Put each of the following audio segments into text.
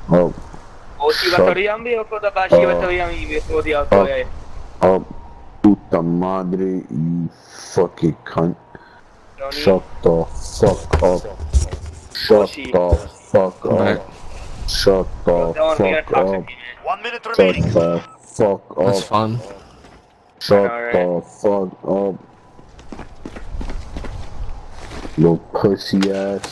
Oh, O si va a shut Toriambi o cosa va si va a up, Toriambi before the auto up, eh. up, puta madre, you fucking cunt. Noni? Shut the fuck up. O Shut si. the fuck I'm back. up. Shut Bro, the don't fuck get toxic, up. man. 1 minute Shut remaining. the fuck That's up. fun. I Shut know, right? the fuck up. Little pussy ass.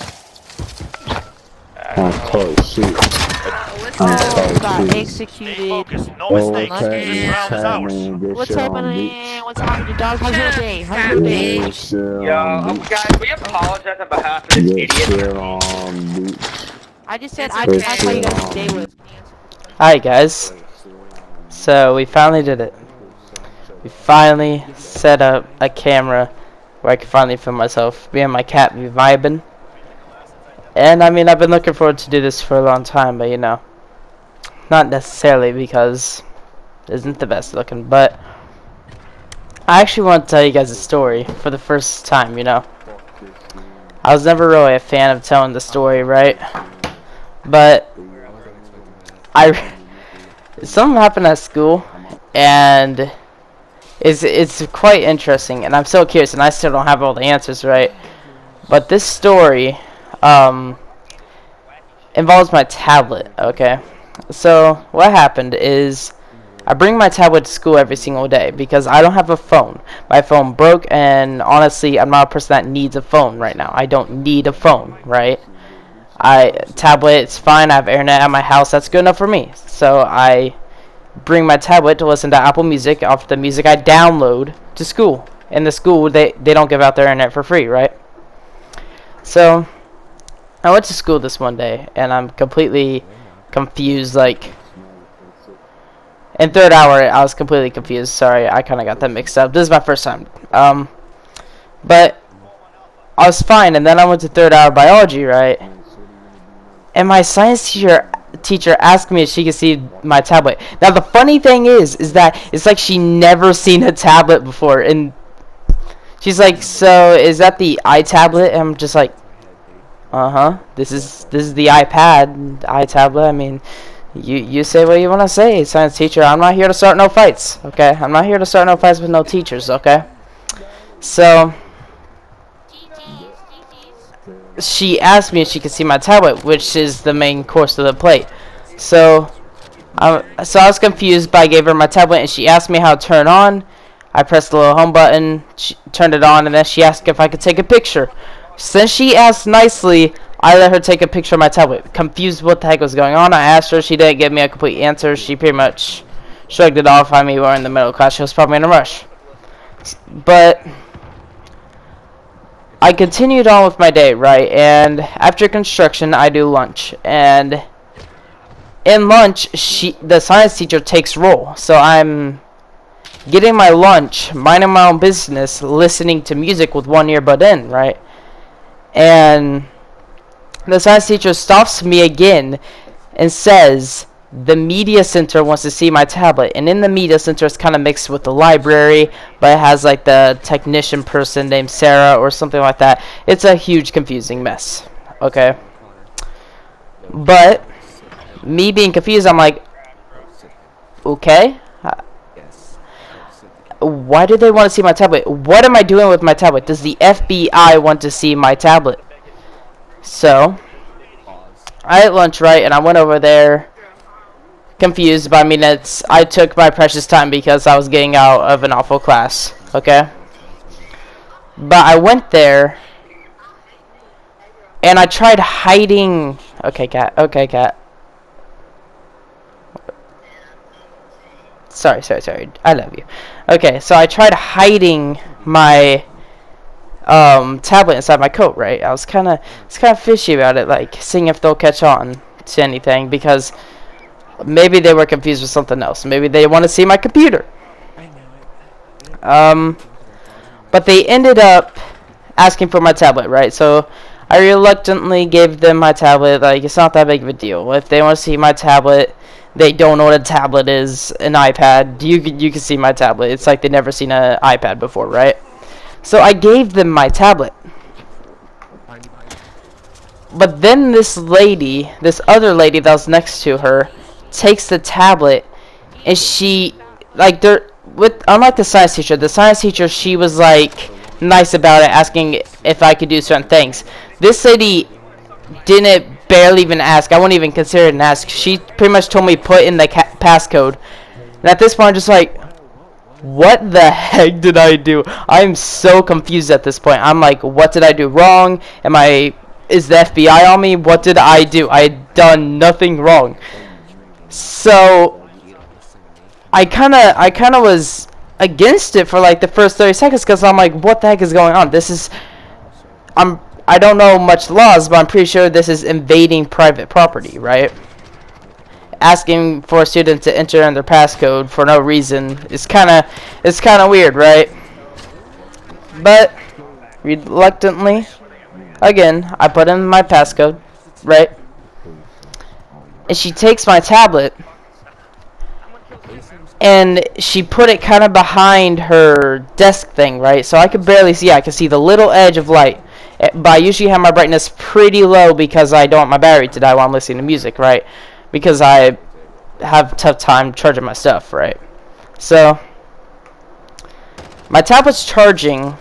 I Can't don't know. talk shit. What's Can't happening? talk Got shit. Stay executed. focused. No Oh, mistakes. okay, This Lucky. what's round is ours. happening? Get What's shit on, happening? bitch. What's happening, dog? How's your day? How's your day? Get shit on, Yo, bitch. guys, we apologize on behalf of this Get idiot on shit our team. on, bitch. I just said It's I Get just asked how you shit okay. guys' on, day was. bitch. Can you answer the question? Hi guys. So we finally did it. We finally set up a camera where I can finally film myself. Me and my cat be vibing. And I mean, I've been looking forward to do this for a long time, but you know, not necessarily because it isn't the best looking, but I actually want to tell you guys a story for the first time, you know. I was never really a fan of telling the story, right? But something happened at school, and it's quite interesting, and I'm so curious, and I still don't have all the answers right. But this story involves my tablet. Okay, so what happened is I bring my tablet to school every single day because I don't have a phone. My phone broke, and honestly, I'm not a person that needs a phone right now. I don't need a phone, right? Tablet, it's fine. I have internet at my house. That's good enough for me. So I bring my tablet to listen to Apple Music off the music I download to school. In the school, they don't give out their internet for free, right? So I went to school this one day, and I'm completely confused. Like, in third hour, I was completely confused. Sorry, I kind of got that mixed up. This is my first time. But I was fine, and then I went to third hour biology, right? And my science teacher asked me if she could see my tablet. Now the funny thing is that it's like she never seen a tablet before, and she's like, "So is that the iTablet?" And I'm just like, "Uh-huh. This is the iPad, iTablet. I mean, you say what you want to say, science teacher. I'm not here to start no fights, okay? I'm not here to start no fights with no teachers, okay?" So she asked me if she could see my tablet, which is the main course of the plate. So I was confused, but I gave her my tablet, and she asked me how to turn on. I pressed the little home button, she turned it on, and then she asked if I could take a picture. Since she asked nicely, I let her take a picture of my tablet. Confused what the heck was going on, I asked her. She didn't give me a complete answer. She pretty much shrugged it off. I mean, we were in the middle of class. She was probably in a rush. But I continued on with my day, right? And after construction, I do lunch. And in lunch, the science teacher takes roll. So I'm getting my lunch, minding my own business, listening to music with one earbud in, right? And the science teacher stops me again and says, "The media center wants to see my tablet." And in the media center, it's kind of mixed with the library, but it has like the technician person named Sarah or something like that. It's a huge confusing mess, okay? But me being confused, I'm like, okay, why do they want to see my tablet? What am I doing with my tablet? Does the FBI want to see my tablet? So I ate lunch, right, and I went over there confused, but I mean, I took my precious time because I was getting out of an awful class, okay? But I went there, and I tried hiding. Okay, cat. Okay, cat. Sorry. I love you. Okay, so I tried hiding my tablet inside my coat, right? I was kind of fishy about it, like seeing if they'll catch on to anything, because maybe they were confused with something else. Maybe they want to see my computer. But they ended up asking for my tablet, right? So I reluctantly gave them my tablet. Like, it's not that big of a deal. If they want to see my tablet, they don't know what a tablet is, an iPad. You can see my tablet. It's like they've never seen an iPad before, right? So I gave them my tablet. but then this lady, this other lady that was next to her, takes the tablet, and she, like, unlike the science teacher, she was like nice about it, asking if I could do certain things. This lady didn't barely even ask. I wouldn't even consider it an ask. She pretty much told me put in the passcode, and at this point, I'm just like, what the heck did I do? I'm so confused at this point. I'm like, what did I do wrong? Is the FBI on me? What did I do? I had done nothing wrong. So I kind of was against it for like the first 30 seconds because I'm like, what the heck is going on? I don't know much laws, but I'm pretty sure this is invading private property, right? Asking for a student to enter in their passcode for no reason is kind of weird, right? But reluctantly, again, I put in my passcode, right? And she takes my tablet and she put it kind of behind her desk thing, right? So I could barely see. I could see the little edge of light. But I usually have my brightness pretty low because I don't want my battery to die while I'm listening to music, right? Because I have a tough time charging my stuff, right? So my tablet's charging.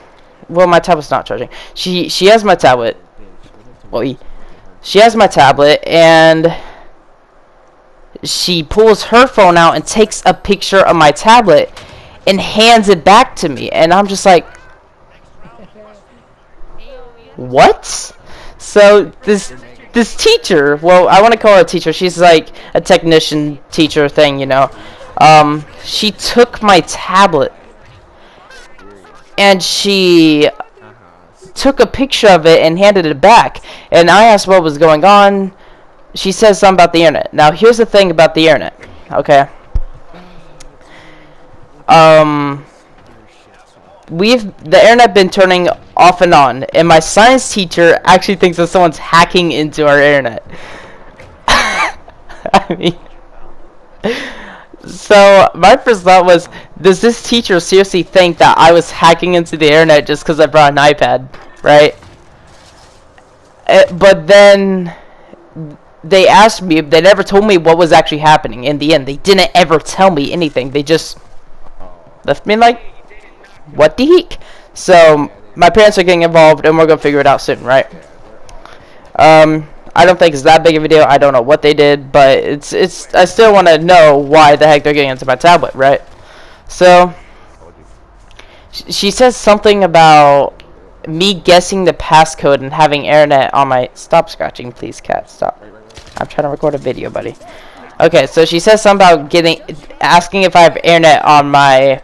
Well, my tablet's not charging. She has my tablet. Well, she has my tablet, and she pulls her phone out and takes a picture of my tablet and hands it back to me, and I'm just like, what? So this teacher, well, I want to call her a teacher. She's like a technician teacher thing, you know. She took my tablet and she took a picture of it and handed it back. And I asked what was going on. She says something about the internet. Now, here's the thing about the internet, okay? The internet been turning off and on, and my science teacher actually thinks that someone's hacking into our internet. I mean, so my first thought was, does this teacher seriously think that I was hacking into the internet just because I brought an iPad, right? But then they asked me, they never told me what was actually happening in the end. They didn't ever tell me anything. They just left me like, what the heck? So my parents are getting involved, and we're gonna figure it out soon, right? I don't think it's that big of a deal. I don't know what they did, but it's. I still want to know why the heck they're getting into my tablet, right? So she says something about me guessing the passcode and having internet on my. Stop scratching, please, cat. Stop. I'm trying to record a video, buddy. Okay, so she says something about asking if I have internet on my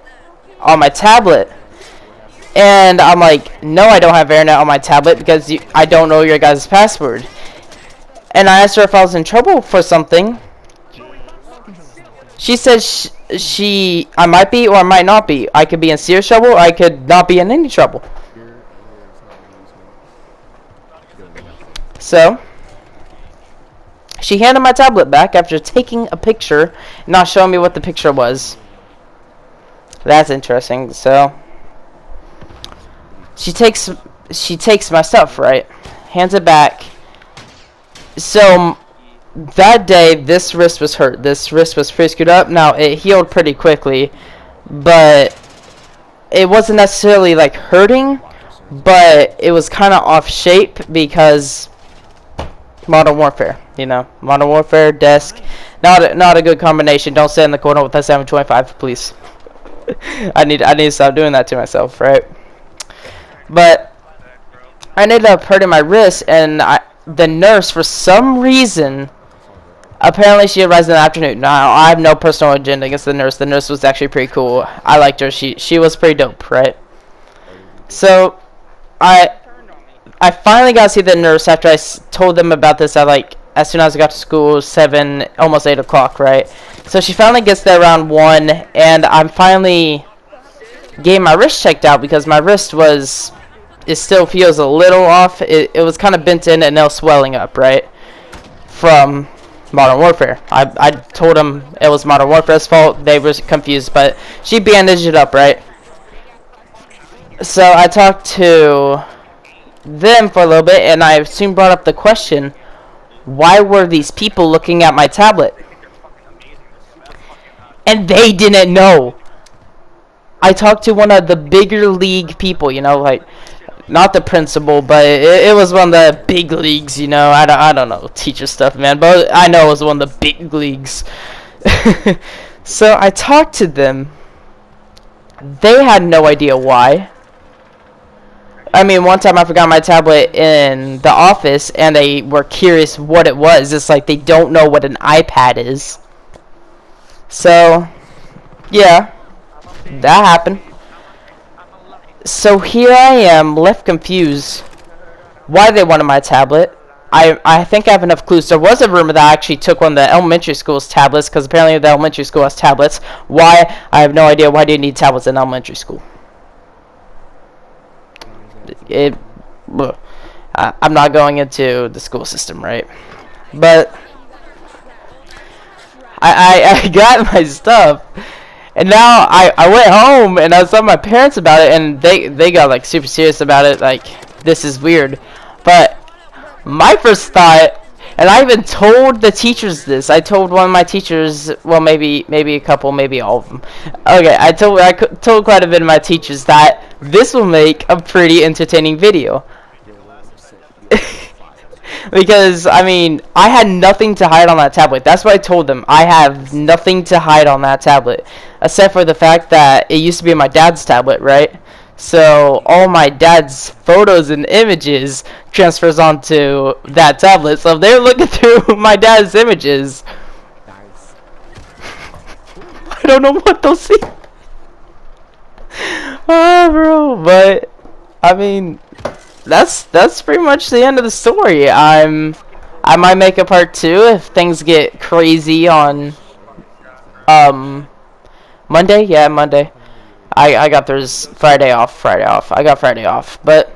tablet. And I'm like, no, I don't have internet on my tablet because I don't know your guys' password. And I asked her if I was in trouble for something. She said I might be or I might not be. I could be in serious trouble or I could not be in any trouble. So she handed my tablet back after taking a picture and not showing me what the picture was. That's interesting. So she takes my stuff, right? Hands it back. So that day, this wrist was hurt. This wrist was pretty screwed up. Now it healed pretty quickly, but it wasn't necessarily like hurting, but it was kind of off shape because Modern Warfare, you know, Modern Warfare desk, not a good combination. Don't sit in the corner with a 725, please. I need to stop doing that to myself, right? But I ended up hurting my wrist, and the nurse, for some reason, apparently she arrived in the afternoon. Now, I have no personal agenda against the nurse. The nurse was actually pretty cool. I liked her. She was pretty dope, right? So I finally got to see the nurse after I told them about this at as soon as I got to school, 7, almost 8 o'clock, right? So she finally gets there around 1, and I'm finally getting my wrist checked out because my wrist it still feels a little off. It was kind of bent in and now swelling up, right? From Modern Warfare. I told them it was Modern Warfare's fault. They were confused, but she bandaged it up, right? So I talked to them for a little bit, and I soon brought up the question, why were these people looking at my tablet? And they didn't know. I talked to one of the bigger league people, you know, like, not the principal, but it was one of the big leagues, you know. I don't know teacher stuff, man, but I know it was one of the big leagues. So I talked to them. They had no idea why. I mean, one time I forgot my tablet in the office, and they were curious what it was. It's like they don't know what an iPad is. So, yeah, that happened. So here I am, left confused why they wanted my tablet. I think I have enough clues. There was a rumor that I actually took one of the elementary school's tablets, because apparently the elementary school has tablets. Why? I have no idea. Why do you need tablets in elementary school? I'm not going into the school system, right? But I got my stuff, and now I went home and I was telling my parents about it, and they got like super serious about it, like, this is weird. But my first thought, and I even told the teachers this. I told one of my teachers, well, maybe a couple, maybe all of them. Okay, I told quite a bit of my teachers that this will make a pretty entertaining video. Because, I mean, I had nothing to hide on that tablet. That's what I told them. I have nothing to hide on that tablet. Except for the fact that it used to be my dad's tablet, right? So, all my dad's photos and images transfers onto that tablet. So, if they're looking through my dad's images, I don't know what they'll see. Oh, bro. But, I mean, that's pretty much the end of the story. I might make a part 2 if things get crazy on Monday. Yeah, Monday. I got Friday off. I got Friday off, but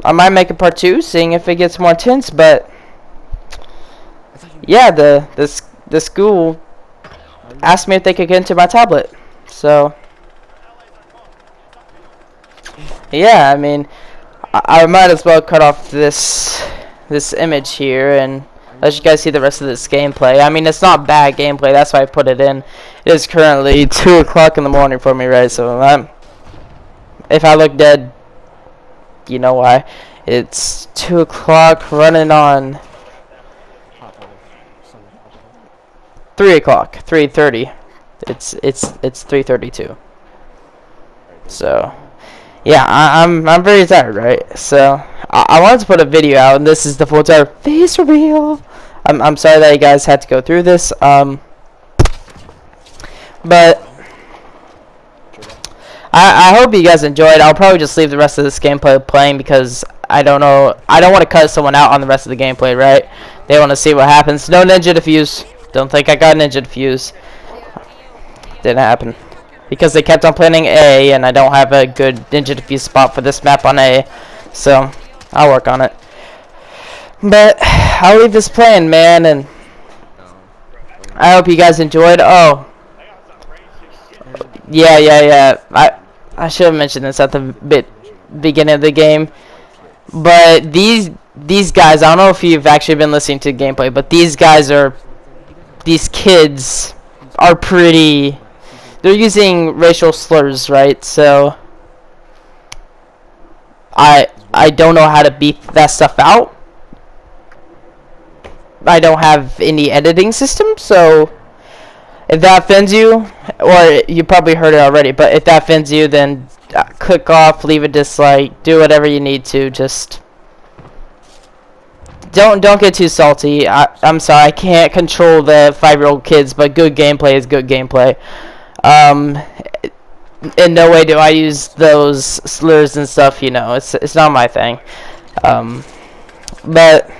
I might make a part 2, seeing if it gets more intense. But yeah, the school asked me if they could get into my tablet. So yeah, I mean, I might as well cut off this image here and let you guys see the rest of this gameplay. I mean, it's not bad gameplay. That's why I put it in. It is currently 2 o'clock in the morning for me, right? So if I look dead, you know why. It's 2 o'clock running on 3 o'clock, 3:30. It's 3:32. So yeah, I'm very tired, right? So I wanted to put a video out, and this is the full entire face reveal. I'm sorry that you guys had to go through this. But I hope you guys enjoyed. I'll probably just leave the rest of this gameplay playing because I don't know. I don't want to cut someone out on the rest of the gameplay, right? They want to see what happens. No ninja defuse. Don't think I got ninja defuse. Didn't happen. Because they kept on planning A, and I don't have a good ninja defuse spot for this map on A. So, I'll work on it. But, I'll leave this playing, man, and I hope you guys enjoyed. Oh. Yeah. I should have mentioned this at the beginning of the game. But these guys, I don't know if you've actually been listening to gameplay, but these kids are pretty... They're using racial slurs, right? So I don't know how to beat that stuff out. I don't have any editing system, so if that offends you, or you probably heard it already, but if that offends you, then click off, leave a dislike, do whatever you need to. Just don't get too salty. I'm sorry, I can't control the 5-year-old kids, but good gameplay is good gameplay. In no way do I use those slurs and stuff, you know. It's not my thing. But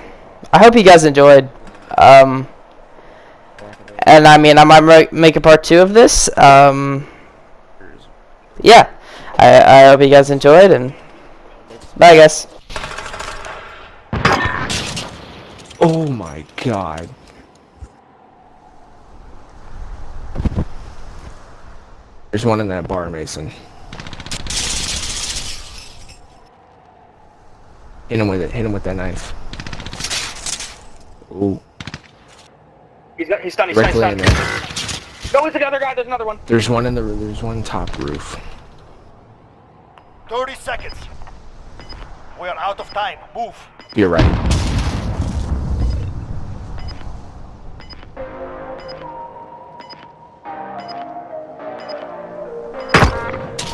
I hope you guys enjoyed. And I mean, I might make a part 2 of this. Yeah. I hope you guys enjoyed, and bye, guys. Oh my god. There's one in that bar, Mason. Hit him with it. Hit him with that knife. Ooh. He's stunned. He's stunned. Directly in there. No, it's the other guy. There's another one. There's one in the roof. There's one top roof. 30 seconds. We are out of time. Move. You're right.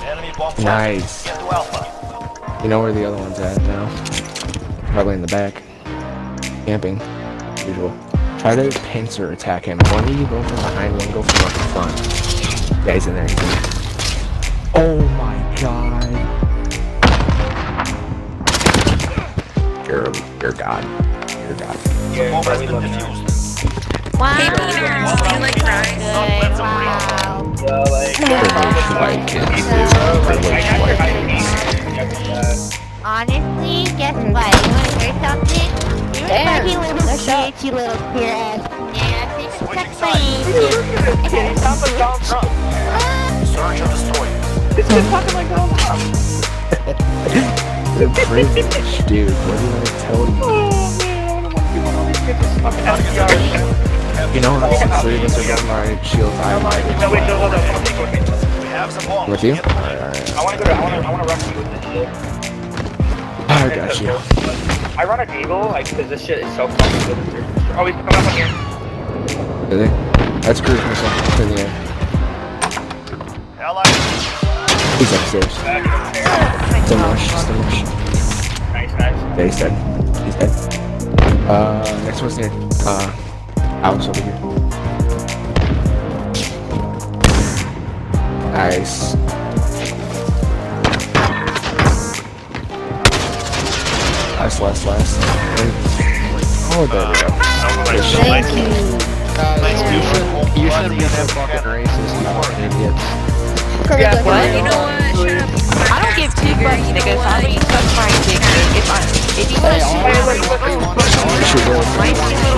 Enemy bomb planted. Nice. Get to Alpha. You know where the other one's at now? Probably in the back. Camping. Usual. Try to pincer attack him. One of you go from behind, one go from up the front. Yeah, he's in there. He's in there. Oh my god. You're God. You're God. Bomb has been defused. Wow. You like Good. Wow. Privileged white kids, dude. Privileged white kids. Honestly, guess what? You wanna hear something? You fucking little bitch, you little queer ass. Yeah, it's Switching just sides. Search and destroy. The privilege, dude. What do I tell you? You know, like, since three of us are going by shield, I might No, wait, no, hold on. We have some bombs. with you. Get Alright. I want to rush you with this shit. I got you. I run a deagle, like, because this shit is so fucking good. Oh, he's coming up on here. Really? That's cruise missile in the air. Allied. He's upstairs. Still rush. Still rush. Nice. Yeah, he's dead. He's dead. Next one's near. Alex over here. Nice. Last. Oh, there we go. Thank you. You should be in that fucking races, you fucking idiots. Yeah, what? You know what? Shut up. I don't give two fucks, nigga. So I'm gonna suck my dick. If you wanna Hey, all shoot Shoot, my team